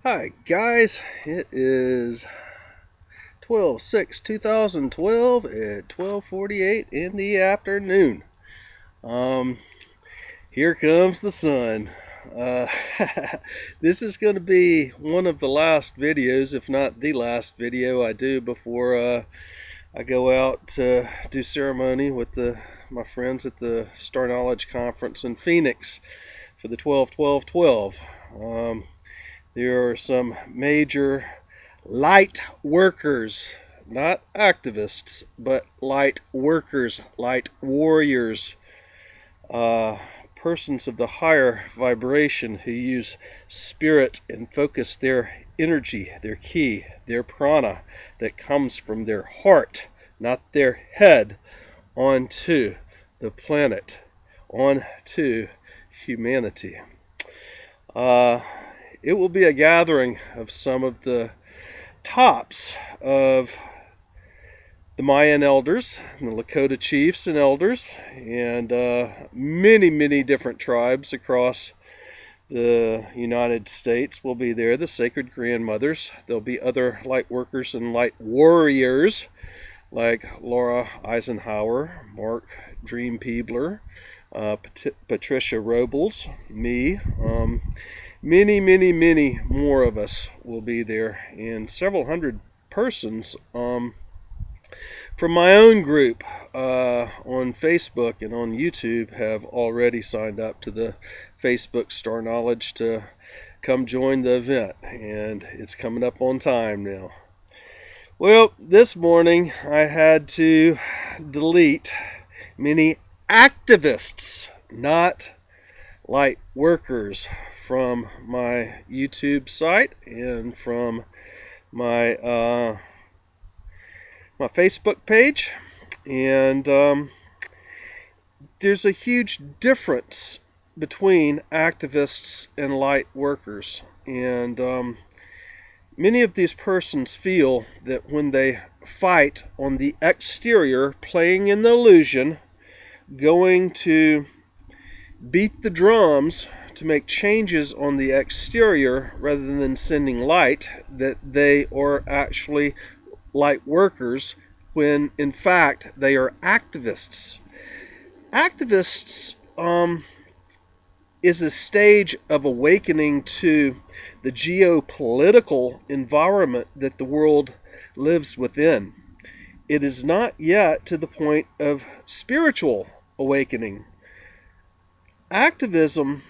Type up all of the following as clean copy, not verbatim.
Hi guys, it is 12/6/2012 at 12:48 in the afternoon. Um, Here comes the sun. Uh, this is going to be one of the last videos, if not the last video I do before I go out to do ceremony with my friends at the Star Knowledge Conference in Phoenix for the 12/12/12. There are some major light workers, not activists, but light workers, light warriors, persons of the higher vibration who use spirit and focus their energy, their ki, their prana that comes from their heart, not their head, onto the planet, onto humanity. It will be a gathering of some of the tops of the Mayan elders, and the Lakota chiefs and elders, and many different tribes across the United States will be there. The sacred grandmothers. There'll be other light workers and light warriors like Laura Eisenhower, Mark Dream Peebler, Patricia Robles, me. Many more of us will be there, and several hundred persons from my own group on Facebook and on YouTube have already signed up to the Facebook Star Knowledge to come join the event, and it's coming up on time now. Well, this morning I had to delete many activists, not light workers, from my YouTube site and from my my Facebook page, and there's a huge difference between activists and light workers, and many of these persons feel that when they fight on the exterior, playing in the illusion, going to beat the drums to make changes on the exterior rather than sending light, that they are actually light workers, when in fact they are activists. Activists is a stage of awakening to the geopolitical environment that the world lives within. It is not yet to the point of spiritual awakening. Activism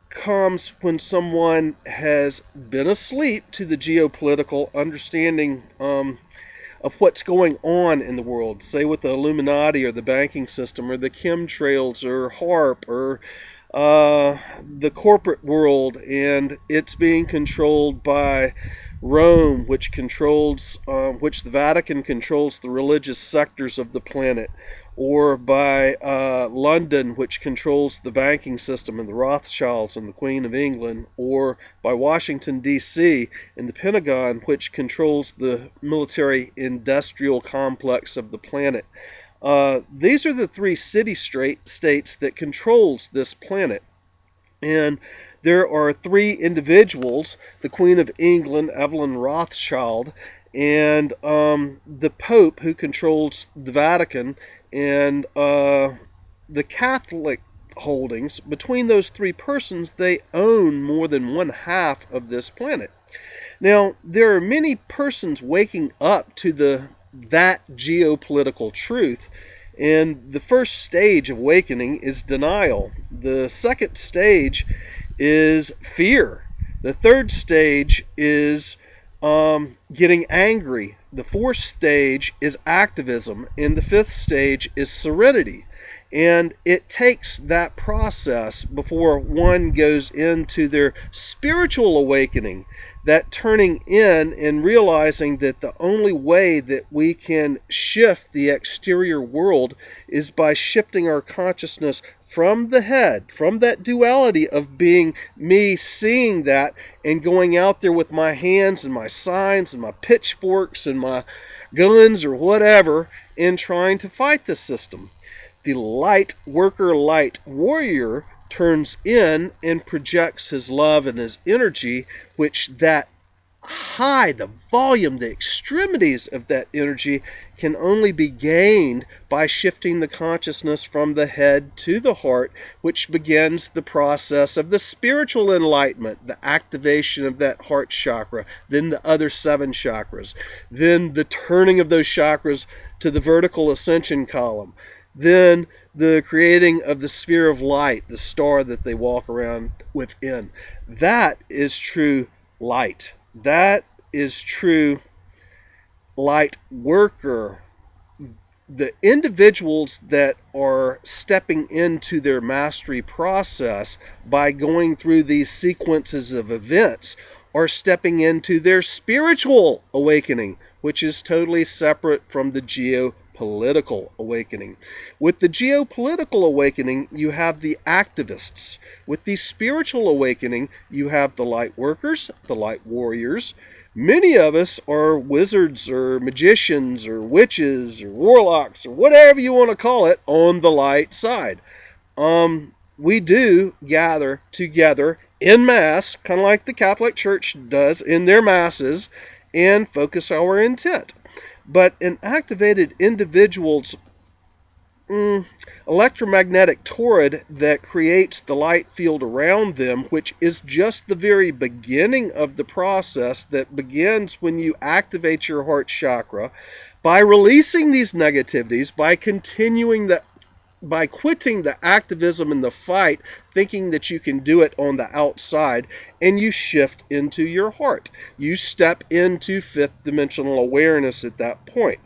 comes when someone has been asleep to the geopolitical understanding of what's going on in the world, say with the Illuminati or the banking system or the chemtrails or HARP or the corporate world, and it's being controlled by Rome, which the Vatican controls the religious sectors of the planet, or by London, which controls the banking system and the Rothschilds and the Queen of England, or by Washington, D.C. and the Pentagon, which controls the military-industrial complex of the planet. These are the three city-states that controls this planet. And there are three individuals, the Queen of England, Evelyn Rothschild, and the Pope, who controls the Vatican, and the Catholic holdings. Between those three persons, they own more than one half of this planet. Now, there are many persons waking up to that geopolitical truth, and the first stage of awakening is denial. The second stage is fear. The third stage is getting angry. The fourth stage is activism, and the fifth stage is serenity. And it takes that process before one goes into their spiritual awakening, that turning in and realizing that the only way that we can shift the exterior world is by shifting our consciousness from the head, from that duality of being me, seeing that, and going out there with my hands and my signs and my pitchforks and my guns or whatever, and trying to fight the system. The light worker, light warrior turns in and projects his love and his energy, which that high, the volume, the extremities of that energy can only be gained by shifting the consciousness from the head to the heart, which begins the process of the spiritual enlightenment, the activation of that heart chakra, then the other 7 chakras, then the turning of those chakras to the vertical ascension column, then the creating of the sphere of light, the star that they walk around within. That is true light. That is true light worker. The individuals that are stepping into their mastery process by going through these sequences of events are stepping into their spiritual awakening, which is totally separate from the geopolitical awakening. With the geopolitical awakening, you have the activists. With the spiritual awakening, you have the light workers, the light warriors. Many of us are wizards or magicians or witches or warlocks or whatever you want to call it on the light side. We do gather together in mass, kind of like the Catholic Church does in their masses, and focus our intent. But an activated individual's electromagnetic torrid that creates the light field around them, which is just the very beginning of the process that begins when you activate your heart chakra by releasing these negativities, by quitting the activism and the fight, thinking that you can do it on the outside, and you shift into your heart. You step into 5th dimensional awareness at that point.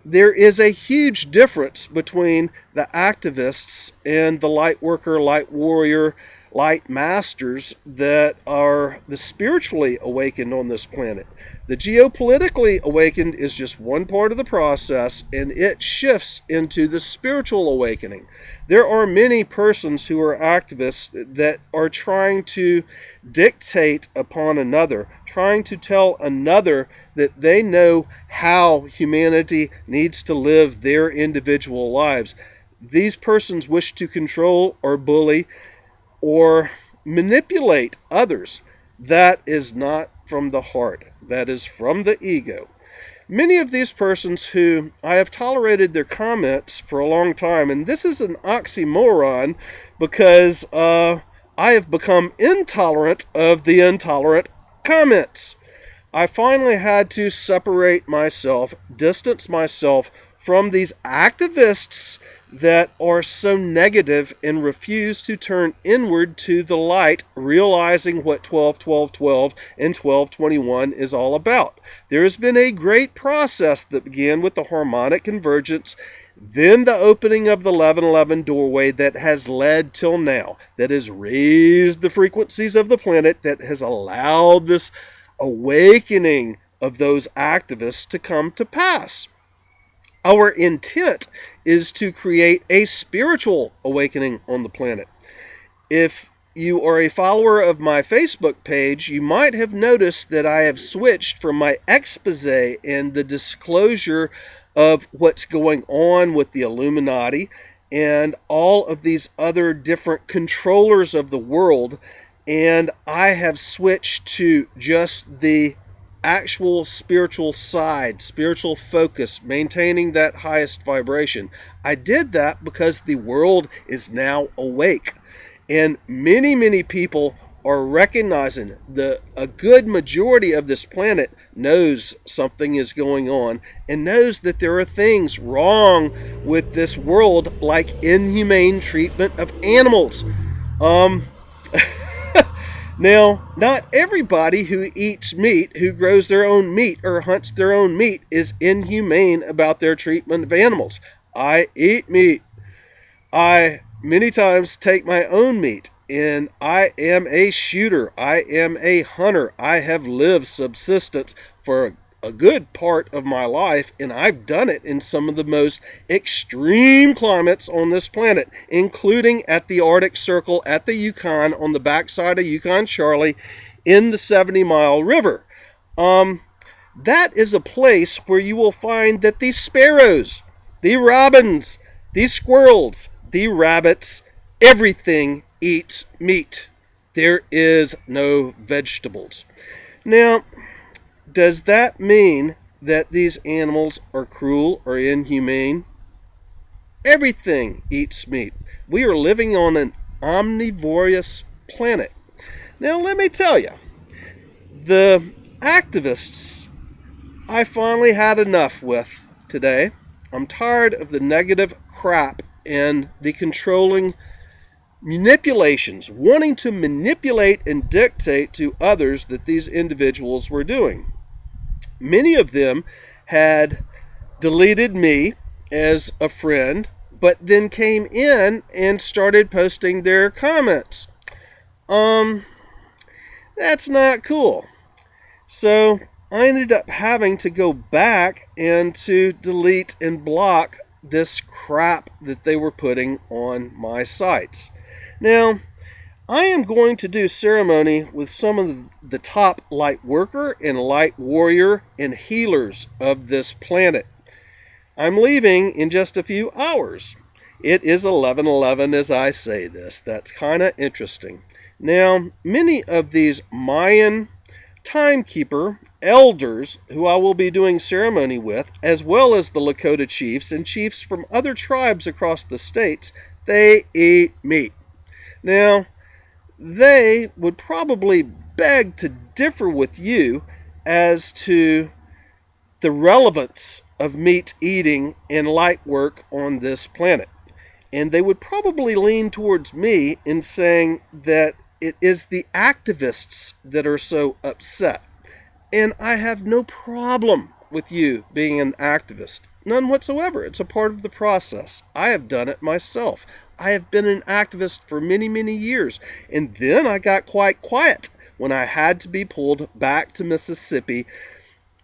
There is a huge difference between the activists and the light worker, light warrior, light masters that are the spiritually awakened on this planet. The geopolitically awakened is just one part of the process, and it shifts into the spiritual awakening. There are many persons who are activists that are trying to dictate upon another, trying to tell another that they know how humanity needs to live their individual lives. These persons wish to control or bully or manipulate others. That is not from the heart. That is from the ego. Many of these persons who I have tolerated their comments for a long time, and this is an oxymoron because I have become intolerant of the intolerant comments. I finally had to separate myself, distance myself from these activists that are so negative and refuse to turn inward to the light, realizing what 12-12-12 and 12-21 is all about. There has been a great process that began with the harmonic convergence, then the opening of the 11-11 doorway that has led till now, that has raised the frequencies of the planet, that has allowed this awakening of those activists to come to pass. Our intent is to create a spiritual awakening on the planet. If you are a follower of my Facebook page, you might have noticed that I have switched from my expose and the disclosure of what's going on with the Illuminati and all of these other different controllers of the world, and I have switched to just the actual spiritual side, spiritual focus, maintaining that highest vibration. I did that because the world is now awake, and many people are recognizing a good majority of this planet knows something is going on and knows that there are things wrong with this world, like inhumane treatment of animals. Now, not everybody who eats meat, who grows their own meat or hunts their own meat, is inhumane about their treatment of animals. I eat meat. I many times take my own meat, and I am a shooter. I am a hunter. I have lived subsistence for a good part of my life, and I've done it in some of the most extreme climates on this planet, including at the Arctic Circle, at the Yukon, on the backside of Yukon Charlie, in the 70-mile river. That is a place where you will find that these sparrows, the robins, these squirrels, the rabbits, everything eats meat. There is no vegetables. Now, does that mean that these animals are cruel or inhumane? Everything eats meat. We are living on an omnivorous planet. Now, let me tell you, the activists I finally had enough with today. I'm tired of the negative crap and the controlling manipulations, wanting to manipulate and dictate to others that these individuals were doing. Many of them had deleted me as a friend, but then came in and started posting their comments. That's not cool. So I ended up having to go back and to delete and block this crap that they were putting on my sites. Now, I am going to do ceremony with some of the top light worker and light warrior and healers of this planet. I'm leaving in just a few hours. It is 11:11 as I say this. That's kind of interesting. Now, many of these Mayan timekeeper elders who I will be doing ceremony with, as well as the Lakota chiefs and chiefs from other tribes across the states, they eat meat. Now, they would probably beg to differ with you as to the relevance of meat eating and light work on this planet. And they would probably lean towards me in saying that it is the activists that are so upset. And I have no problem with you being an activist. None whatsoever. It's a part of the process. I have done it myself. I have been an activist for many, many years. And then I got quite quiet when I had to be pulled back to Mississippi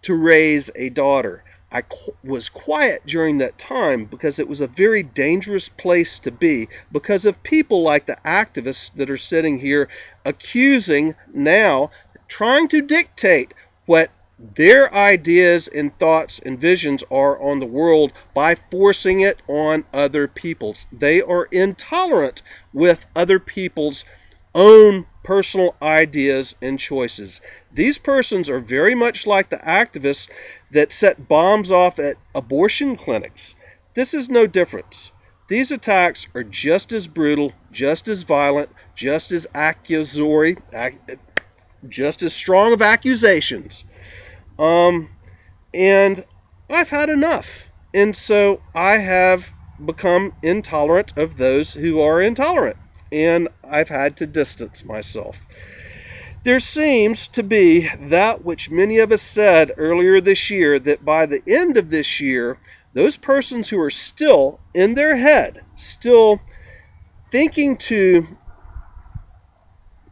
to raise a daughter. I was quiet during that time because it was a very dangerous place to be because of people like the activists that are sitting here accusing now, trying to dictate what their ideas and thoughts and visions are on the world by forcing it on other people's. They are intolerant with other people's own personal ideas and choices. These persons are very much like the activists that set bombs off at abortion clinics. This is no difference. These attacks are just as brutal, just as violent, just as accusatory, just as strong of accusations. And I've had enough. And so I have become intolerant of those who are intolerant. And I've had to distance myself. There seems to be that which many of us said earlier this year, that by the end of this year, those persons who are still in their head, still thinking to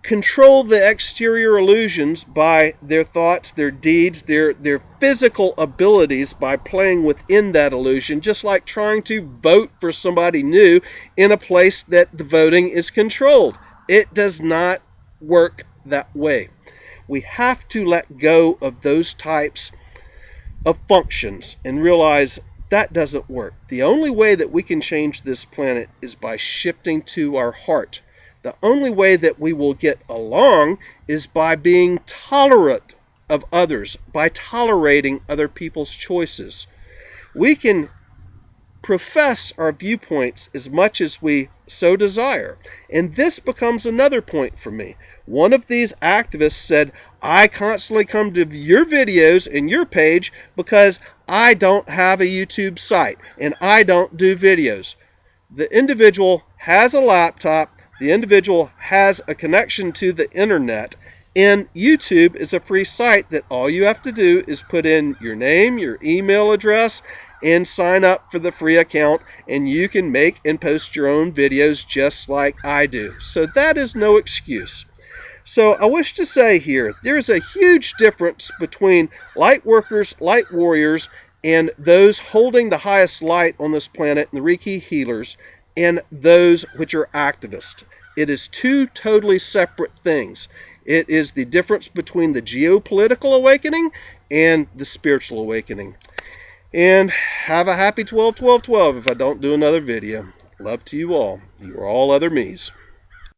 control the exterior illusions by their thoughts, their deeds, their physical abilities by playing within that illusion, just like trying to vote for somebody new in a place that the voting is controlled. It does not work that way. We have to let go of those types of functions and realize that doesn't work. The only way that we can change this planet is by shifting to our heart. The only way that we will get along is by being tolerant of others, by tolerating other people's choices. We can profess our viewpoints as much as we so desire. And this becomes another point for me. One of these activists said, I constantly come to your videos and your page because I don't have a YouTube site and I don't do videos. The individual has a laptop. The individual has a connection to the internet, and YouTube is a free site that all you have to do is put in your name, your email address, and sign up for the free account, and you can make and post your own videos just like I do. So that is no excuse. So I wish to say here, there is a huge difference between light workers, light warriors, and those holding the highest light on this planet, the Reiki healers, and those which are activists. It is two totally separate things. It is the difference between the geopolitical awakening and the spiritual awakening. And have a happy 12-12-12 if I don't do another video. Love to you all. You are all other me's.